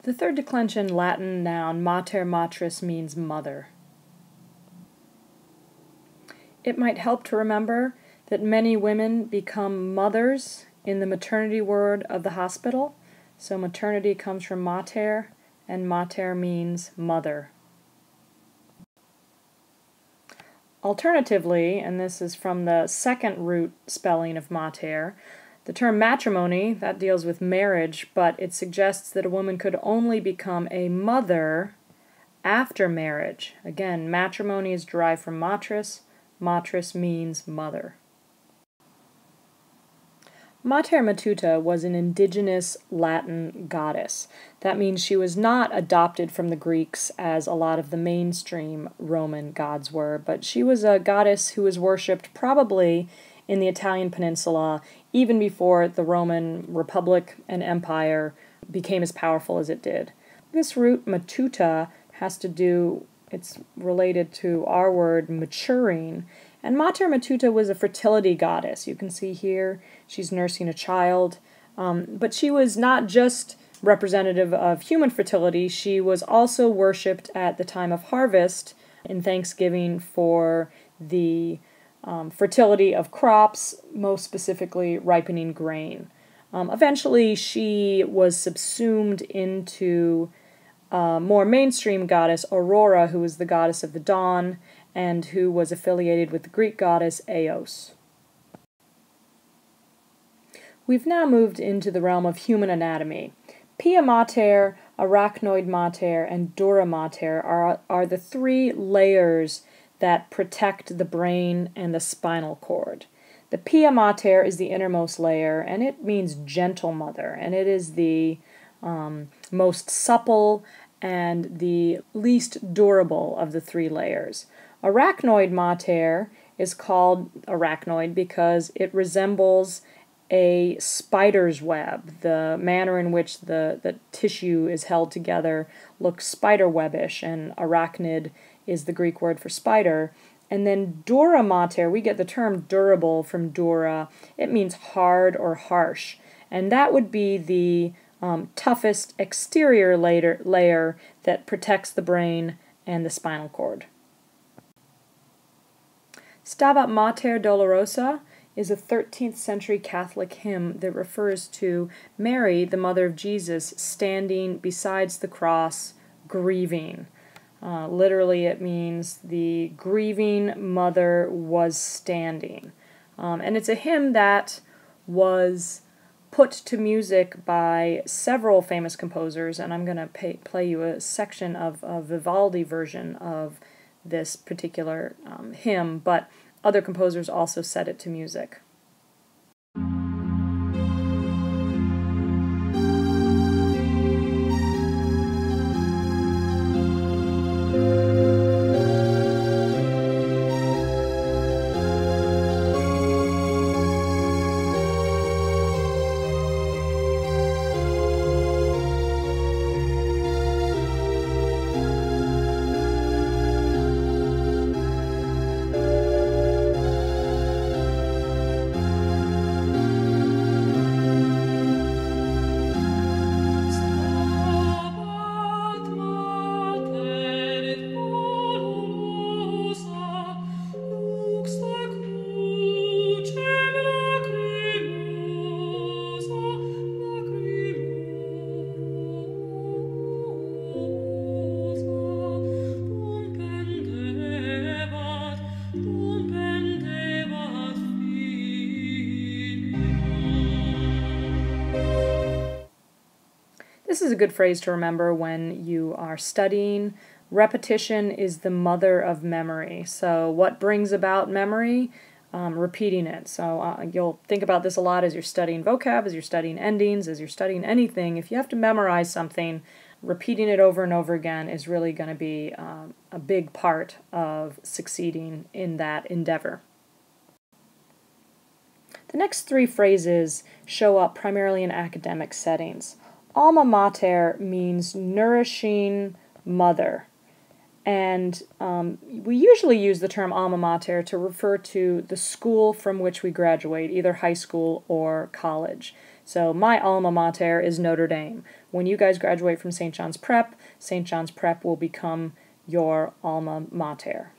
The third declension Latin noun mater matris means mother. It might help to remember that many women become mothers in the maternity ward of the hospital. So maternity comes from mater, and mater means mother. Alternatively, and this is from the second root spelling of mater, the term matrimony, that deals with marriage, but it suggests that a woman could only become a mother after marriage. Again, matrimony is derived from matris. Matris means mother. Mater Matuta was an indigenous Latin goddess. That means she was not adopted from the Greeks as a lot of the mainstream Roman gods were, but she was a goddess who was worshipped probably in the Italian peninsula even before the Roman Republic and Empire became as powerful as it did. This root Matuta has to do, it's related to our word maturing, and Mater Matuta was a fertility goddess. You can see here she's nursing a child, but she was not just representative of human fertility, she was also worshipped at the time of harvest in Thanksgiving for the fertility of crops, most specifically ripening grain. Eventually she was subsumed into more mainstream goddess Aurora, who was the goddess of the dawn and who was affiliated with the Greek goddess Eos. We've now moved into the realm of human anatomy. Pia mater, arachnoid mater, and dura mater are the three layers that protect the brain and the spinal cord. The pia mater is the innermost layer, and it means gentle mother, and it is the most supple and the least durable of the three layers. Arachnoid mater is called arachnoid because it resembles a spider's web. The manner in which the tissue is held together looks spiderwebbish, and arachnid is the Greek word for spider. And then dura mater, we get the term durable from dura. It means hard or harsh, and that would be the toughest exterior layer that protects the brain and the spinal cord. Stabat Mater Dolorosa is a 13th century Catholic hymn that refers to Mary, the mother of Jesus, standing besides the cross, grieving. Literally it means the grieving mother was standing. And it's a hymn that was put to music by several famous composers, and I'm going to play you a section of a Vivaldi version of this particular hymn, but other composers also set it to music. This is a good phrase to remember when you are studying. Repetition is the mother of memory. So what brings about memory? Repeating it. So you'll think about this a lot as you're studying vocab, as you're studying endings, as you're studying anything. If you have to memorize something, repeating it over and over again is really going to be a big part of succeeding in that endeavor. The next three phrases show up primarily in academic settings. Alma mater means nourishing mother, and we usually use the term alma mater to refer to the school from which we graduate, either high school or college. So my alma mater is Notre Dame. When you guys graduate from St. John's Prep will become your alma mater.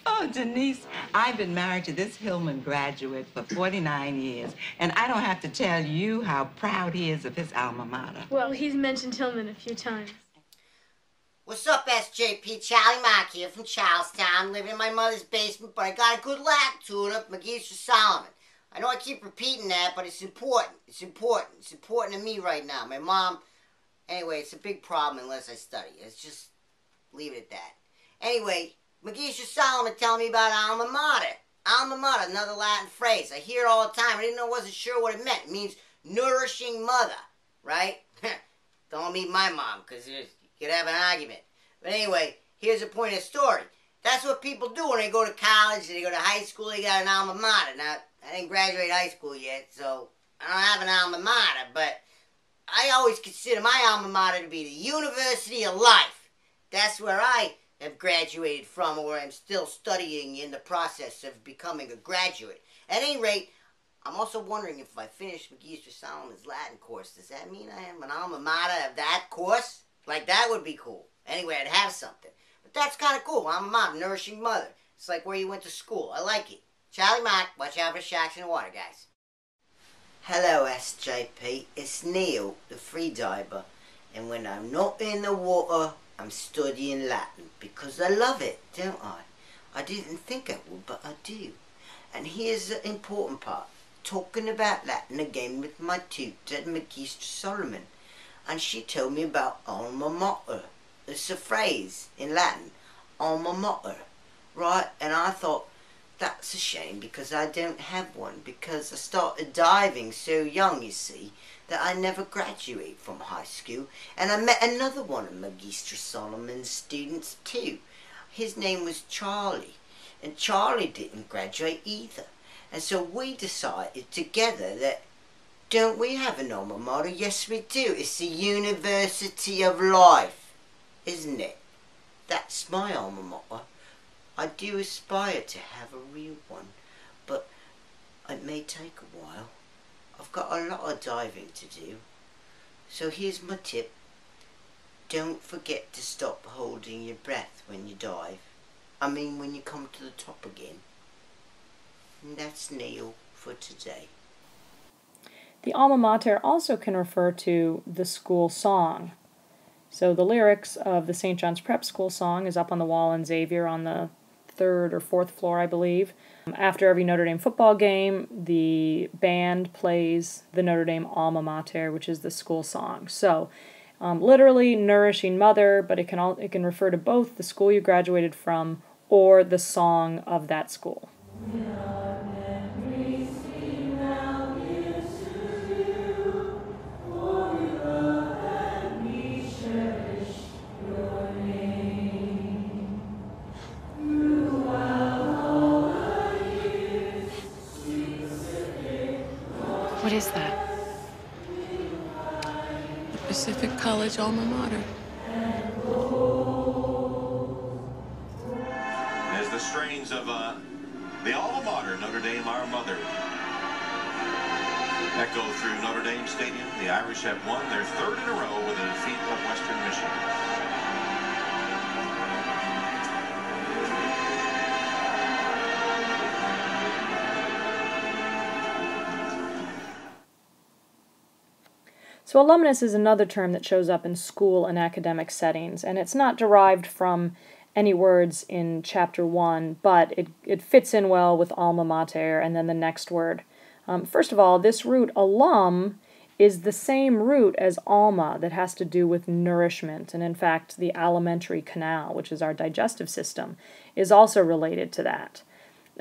Oh, Denise, I've been married to this Hillman graduate for 49 years, and I don't have to tell you how proud he is of his alma mater. Well, he's mentioned Hillman a few times. What's up, SJP? Charlie Mack here from Charlestown, living in my mother's basement, but I got a good Latin tutor, Magister Solomon. I know I keep repeating that, but it's important. It's important. It's important to me right now. My mom, anyway, it's a big problem unless I study. Let's just leave it at that. Anyway, Magister Solomon telling me about alma mater. Alma mater, another Latin phrase. I hear it all the time. I wasn't sure what it meant. It means nourishing mother, right? Don't meet my mom, because you could have an argument. But anyway, here's the point of the story. That's what people do when they go to college, they go to high school, they got an alma mater. Now, I didn't graduate high school yet, so I don't have an alma mater, but I always consider my alma mater to be the University of Life. That's where I have graduated from, or I'm still studying in the process of becoming a graduate. At any rate, I'm also wondering if I finish Magister Solomon's Latin course, does that mean I have an alma mater of that course? Like, that would be cool. Anyway, I'd have something. But that's kind of cool. Alma mater, nourishing mother. It's like where you went to school. I like it. Charlie Mack, watch out for sharks in the water, guys. Hello, SJP. It's Neil, the freediver. And when I'm not in the water, I'm studying Latin, because I love it, don't I? I didn't think I would, but I do. And here's the important part. Talking about Latin again with my tutor, Magister Solomon. And she told me about alma mater. It's a phrase in Latin, alma mater, right? And I thought, that's a shame, because I don't have one, because I started diving so young, you see, that I never graduated from high school. And I met another one of Magister Solomon's students too. His name was Charlie, and Charlie didn't graduate either. And so we decided together that, don't we have an alma mater? Yes, we do. It's the University of Life, isn't it? That's my alma mater. I do aspire to have a real one, but it may take a while. I've got a lot of diving to do. So here's my tip. Don't forget to stop holding your breath when you dive. I mean, when you come to the top again. And that's Neil for today. The alma mater also can refer to the school song. So the lyrics of the St. John's Prep School song is up on the wall in Xavier on the 3rd or 4th floor, I believe. After every Notre Dame football game, the band plays the Notre Dame alma mater, which is the school song. So, literally nourishing mother, but it can refer to both the school you graduated from or the song of that school. What is that? The Pacific College alma mater. As the strains of the alma mater, Notre Dame, our mother, echo through Notre Dame Stadium, the Irish have won their 3rd in a row with a defeat of Western Michigan. So alumnus is another term that shows up in school and academic settings, and it's not derived from any words in Chapter 1, but it fits in well with alma mater and then the next word. First of all, this root alum is the same root as alma that has to do with nourishment, and in fact the alimentary canal, which is our digestive system, is also related to that.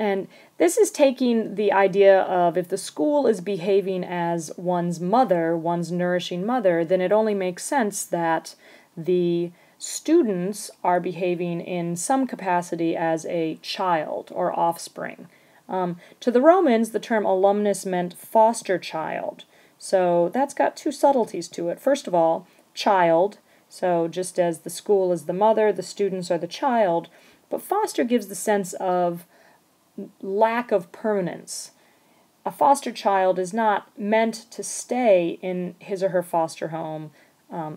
And this is taking the idea of if the school is behaving as one's mother, one's nourishing mother, then it only makes sense that the students are behaving in some capacity as a child or offspring. To the Romans, the term alumnus meant foster child. So that's got two subtleties to it. First of all, child. So just as the school is the mother, the students are the child. But foster gives the sense of lack of permanence. a foster child is not meant to stay in his or her foster home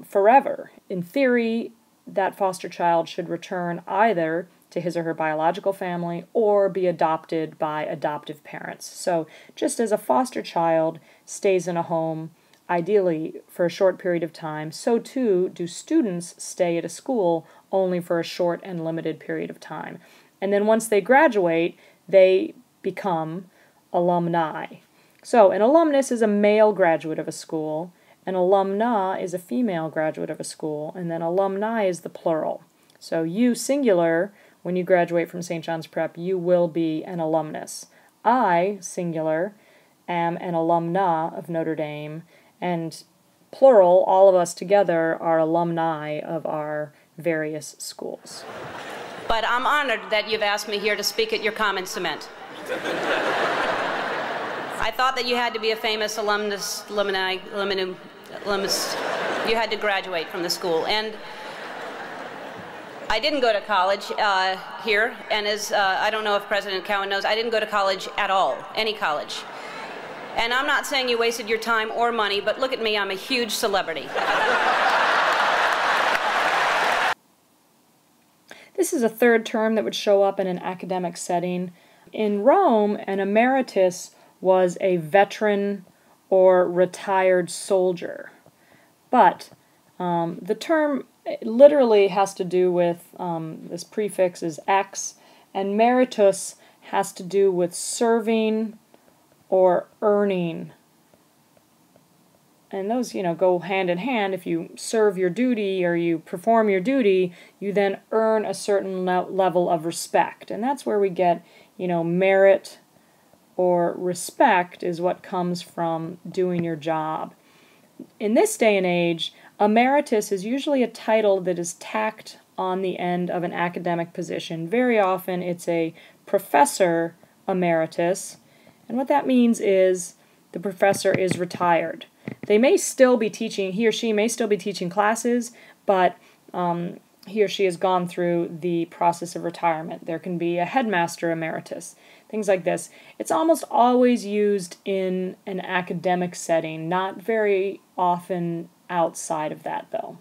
forever. In theory, that foster child should return either to his or her biological family or be adopted by adoptive parents. So just as a foster child stays in a home, ideally for a short period of time, so too do students stay at a school only for a short and limited period of time. And then once they graduate, they become alumni. So an alumnus is a male graduate of a school, an alumna is a female graduate of a school, and then alumni is the plural. So you, singular, when you graduate from St. John's Prep, you will be an alumnus. I, singular, am an alumna of Notre Dame, and plural, all of us together, are alumni of our various schools. But I'm honored that you've asked me here to speak at your Common Cement. I thought that you had to be a famous alumnus, you had to graduate from the school. And I didn't go to college here, and as I don't know if President Cowan knows, I didn't go to college at all, any college. And I'm not saying you wasted your time or money, but look at me, I'm a huge celebrity. This is a third term that would show up in an academic setting. In Rome, an emeritus was a veteran or retired soldier. But the term literally has to do with, this prefix is ex, and meritus has to do with serving or earning. And those, go hand in hand. If you serve your duty or you perform your duty, you then earn a certain level of respect. And that's where we get, merit or respect is what comes from doing your job. In this day and age, emeritus is usually a title that is tacked on the end of an academic position. Very often it's a professor emeritus, and what that means is the professor is retired. They may still be teaching, he or she may still be teaching classes, but he or she has gone through the process of retirement. There can be a headmaster emeritus, things like this. It's almost always used in an academic setting, not very often outside of that, though.